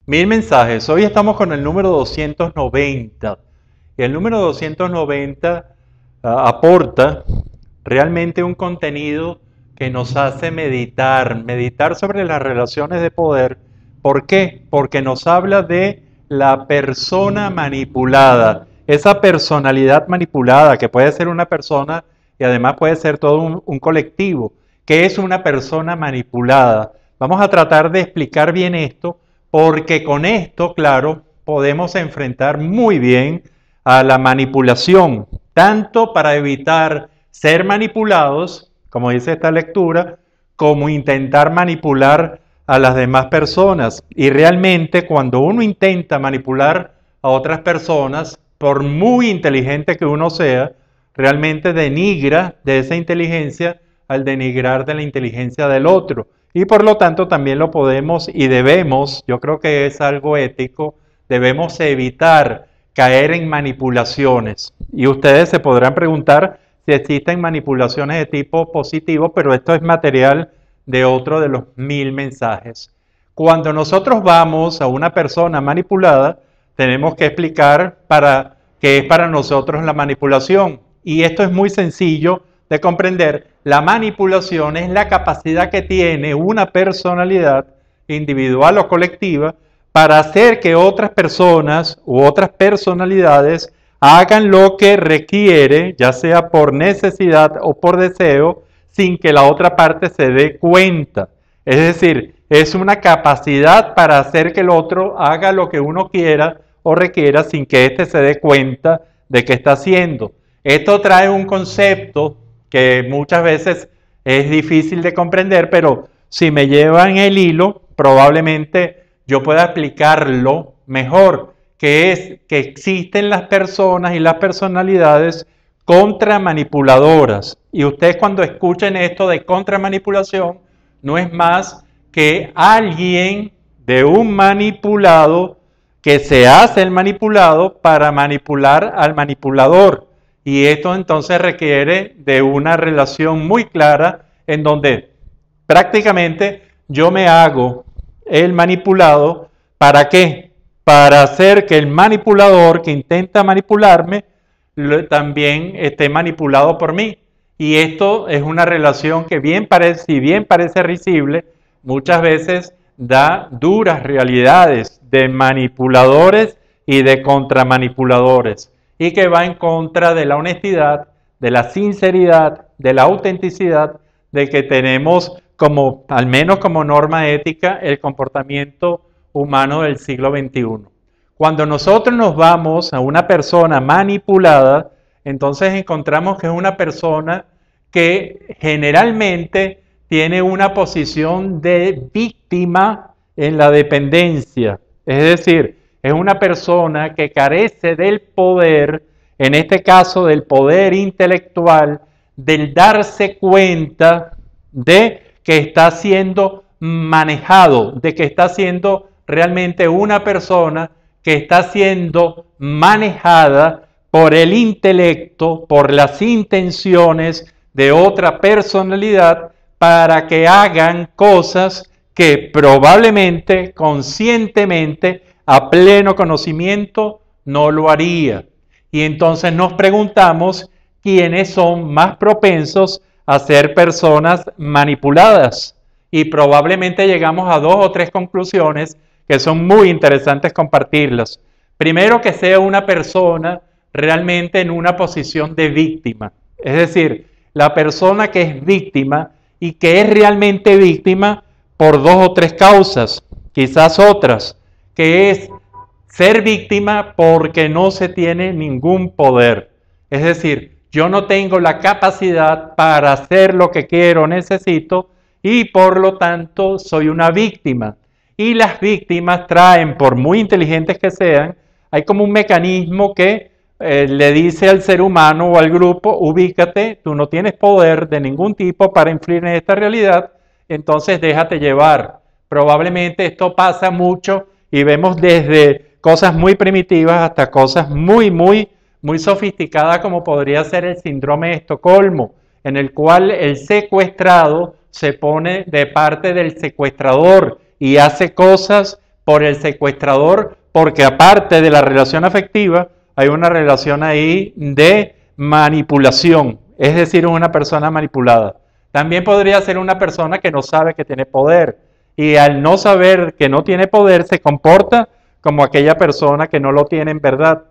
Mil mensajes. Hoy estamos con el número 290. Y el número 290 aporta realmente un contenido que nos hace meditar sobre las relaciones de poder. ¿Por qué? Porque nos habla de la persona manipulada, esa personalidad manipulada que puede ser una persona y además puede ser todo un colectivo, que es una persona manipulada. Vamos a tratar de explicar bien esto, porque con esto, claro, podemos enfrentar muy bien a la manipulación, tanto para evitar ser manipulados, como dice esta lectura, como intentar manipular a las demás personas. Y realmente cuando uno intenta manipular a otras personas, por muy inteligente que uno sea, realmente denigra de esa inteligencia al denigrar de la inteligencia del otro. Y por lo tanto también lo podemos y debemos, yo creo que es algo ético, debemos evitar caer en manipulaciones. Y ustedes se podrán preguntar si existen manipulaciones de tipo positivo, pero esto es material de otro de los 1000 mensajes. Cuando nosotros vamos a una persona manipulada, tenemos que explicar qué es para nosotros la manipulación. Y esto es muy sencillo de comprender. La manipulación es la capacidad que tiene una personalidad individual o colectiva para hacer que otras personas u otras personalidades hagan lo que requiere, ya sea por necesidad o por deseo, sin que la otra parte se dé cuenta. Es decir, es una capacidad para hacer que el otro haga lo que uno quiera o requiera sin que éste se dé cuenta de que está haciendo. Esto trae un concepto que muchas veces es difícil de comprender, pero si me llevan el hilo, probablemente yo pueda explicarlo mejor, que es que existen las personas y las personalidades contramanipuladoras. Y ustedes cuando escuchen esto de contramanipulación, no es más que alguien de un manipulado que se hace el manipulado para manipular al manipulador. Y esto entonces requiere de una relación muy clara en donde prácticamente yo me hago el manipulado. ¿Para qué? Para hacer que el manipulador que intenta manipularme también esté manipulado por mí. Y esto es una relación que si bien parece risible, muchas veces da duras realidades de manipuladores y de contramanipuladores, y que va en contra de la honestidad, de la sinceridad, de la autenticidad, de que tenemos como, al menos como norma ética, el comportamiento humano del siglo XXI. Cuando nosotros nos vamos a una persona manipulada, entonces encontramos que es una persona que generalmente tiene una posición de víctima en la dependencia. Es decir, es una persona que carece del poder, en este caso del poder intelectual, del darse cuenta de que está siendo manejado, de que está siendo realmente una persona que está siendo manejada por el intelecto, por las intenciones de otra personalidad para que hagan cosas que probablemente, conscientemente, a pleno conocimiento, no lo haría. Y entonces nos preguntamos quiénes son más propensos a ser personas manipuladas. Y probablemente llegamos a 2 o 3 conclusiones que son muy interesantes compartirlas. Primero, que sea una persona realmente en una posición de víctima. Es decir, la persona que es víctima y que es realmente víctima por 2 o 3 causas, quizás otras, que es ser víctima porque no se tiene ningún poder. Es decir, yo no tengo la capacidad para hacer lo que quiero o necesito y por lo tanto soy una víctima. Y las víctimas traen, por muy inteligentes que sean, hay como un mecanismo que le dice al ser humano o al grupo: ubícate, tú no tienes poder de ningún tipo para influir en esta realidad, entonces déjate llevar. Probablemente esto pasa mucho y vemos desde cosas muy primitivas hasta cosas muy sofisticadas, como podría ser el síndrome de Estocolmo, en el cual el secuestrado se pone de parte del secuestrador y hace cosas por el secuestrador, porque aparte de la relación afectiva, hay una relación ahí de manipulación, es decir, una persona manipulada. También podría ser una persona que no sabe que tiene poder y al no saber que no tiene poder se comporta como aquella persona que no lo tiene en verdad.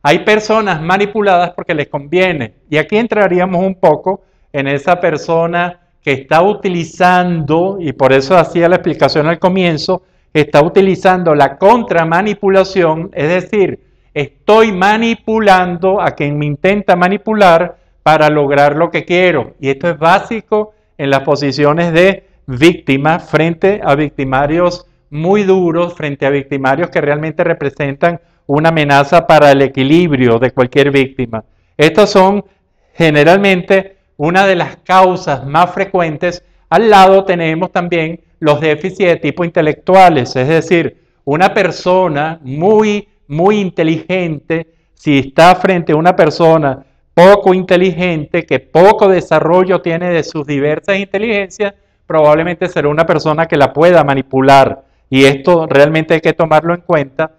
Hay personas manipuladas porque les conviene y aquí entraríamos un poco en esa persona que está utilizando, y por eso hacía la explicación al comienzo, está utilizando la contramanipulación, es decir, estoy manipulando a quien me intenta manipular para lograr lo que quiero. Y esto es básico en las posiciones de víctima frente a victimarios muy duros, frente a victimarios que realmente representan una amenaza para el equilibrio de cualquier víctima. Estas son generalmente una de las causas más frecuentes. Al lado tenemos también los déficits de tipo intelectuales, es decir, una persona muy inteligente, si está frente a una persona poco inteligente, que poco desarrollo tiene de sus diversas inteligencias, probablemente será una persona que la pueda manipular. Y esto realmente hay que tomarlo en cuenta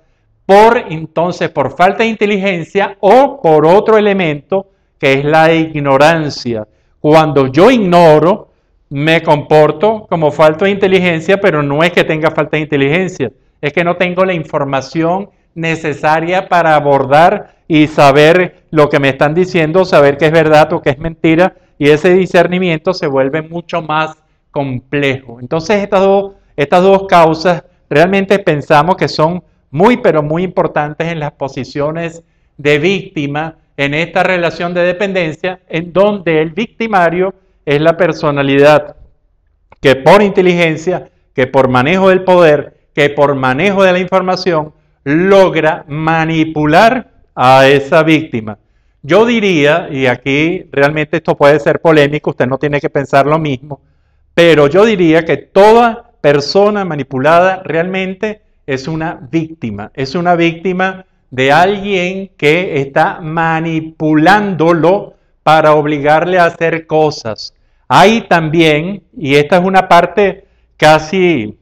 entonces por falta de inteligencia o por otro elemento que es la ignorancia. Cuando yo ignoro, me comporto como falta de inteligencia, pero no es que tenga falta de inteligencia, es que no tengo la información necesaria para abordar y saber lo que me están diciendo, saber qué es verdad o qué es mentira, y ese discernimiento se vuelve mucho más complejo. Entonces estas dos causas realmente pensamos que son muy pero muy importantes en las posiciones de víctima en esta relación de dependencia, en donde el victimario es la personalidad que por inteligencia, que por manejo del poder, que por manejo de la información, logra manipular a esa víctima. Yo diría, y aquí realmente esto puede ser polémico, usted no tiene que pensar lo mismo, pero yo diría que toda persona manipulada realmente es una víctima de alguien que está manipulándolo para obligarle a hacer cosas. Hay también, y esta es una parte casi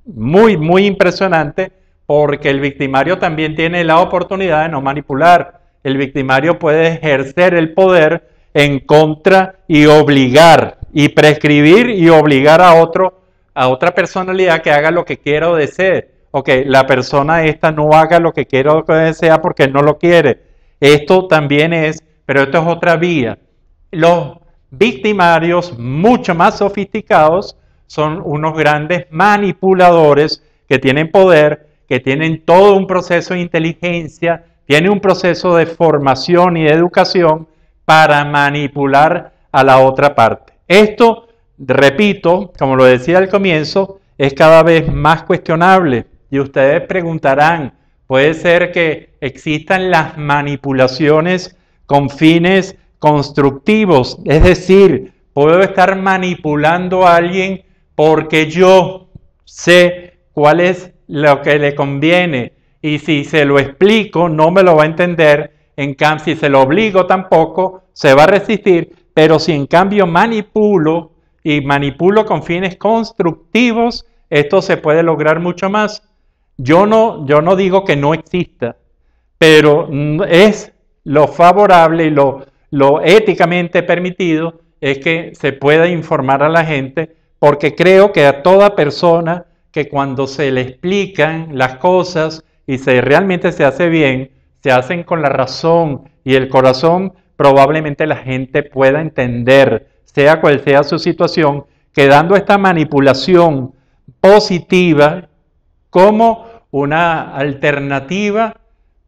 muy impresionante, porque el victimario también tiene la oportunidad de no manipular. El victimario puede ejercer el poder en contra y obligar, y prescribir y obligar a otra personalidad que haga lo que quiera o desee. Ok, la persona esta no haga lo que quiera o que desea porque no lo quiere. Esto también es, pero esto es otra vía. Los victimarios mucho más sofisticados son unos grandes manipuladores que tienen poder, que tienen todo un proceso de inteligencia, tienen un proceso de formación y de educación para manipular a la otra parte. Esto, repito, como lo decía al comienzo, es cada vez más cuestionable. Y ustedes preguntarán, ¿puede ser que existan las manipulaciones con fines constructivos? Es decir, puedo estar manipulando a alguien porque yo sé cuál es lo que le conviene y si se lo explico no me lo va a entender, en cambio si se lo obligo tampoco se va a resistir, pero si en cambio manipulo y manipulo con fines constructivos, esto se puede lograr mucho más. Yo no digo que no exista, pero es lo favorable y lo éticamente permitido es que se pueda informar a la gente, porque creo que a toda persona que cuando se le explican las cosas y realmente se hace bien, se hacen con la razón y el corazón, probablemente la gente pueda entender, sea cual sea su situación, que dando esta manipulación positiva como una alternativa,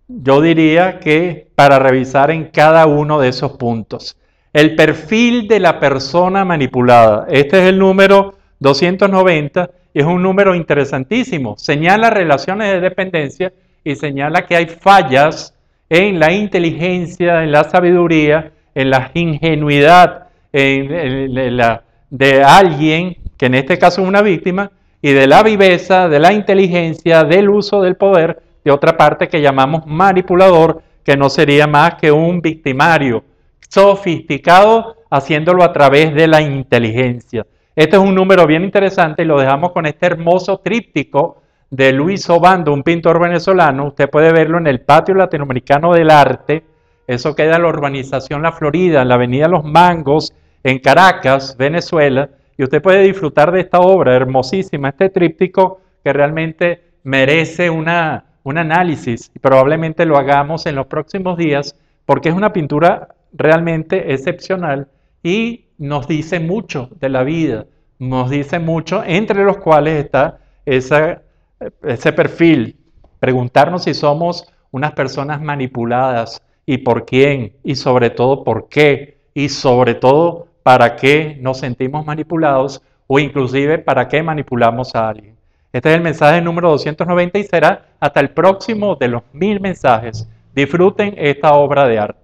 yo diría que para revisar en cada uno de esos puntos. El perfil de la persona manipulada. Este es el número 290 y es un número interesantísimo. Señala relaciones de dependencia y señala que hay fallas en la inteligencia, en la sabiduría, en la ingenuidad de alguien, que en este caso es una víctima, y de la viveza, de la inteligencia, del uso del poder, de otra parte que llamamos manipulador, que no sería más que un victimario sofisticado, haciéndolo a través de la inteligencia. Este es un número bien interesante y lo dejamos con este hermoso tríptico de Luis Obando, un pintor venezolano. Usted puede verlo en el Patio Latinoamericano del Arte. Eso queda en la urbanización La Florida, en la avenida Los Mangos, en Caracas, Venezuela. Y usted puede disfrutar de esta obra hermosísima, este tríptico que realmente merece un análisis. Y probablemente lo hagamos en los próximos días porque es una pintura realmente excepcional y nos dice mucho de la vida. Nos dice mucho, entre los cuales está ese perfil. Preguntarnos si somos unas personas manipuladas y por quién, y sobre todo por qué, y sobre todo para qué nos sentimos manipulados o inclusive para qué manipulamos a alguien. Este es el mensaje número 290 y será hasta el próximo de los 1000 mensajes. Disfruten esta obra de arte.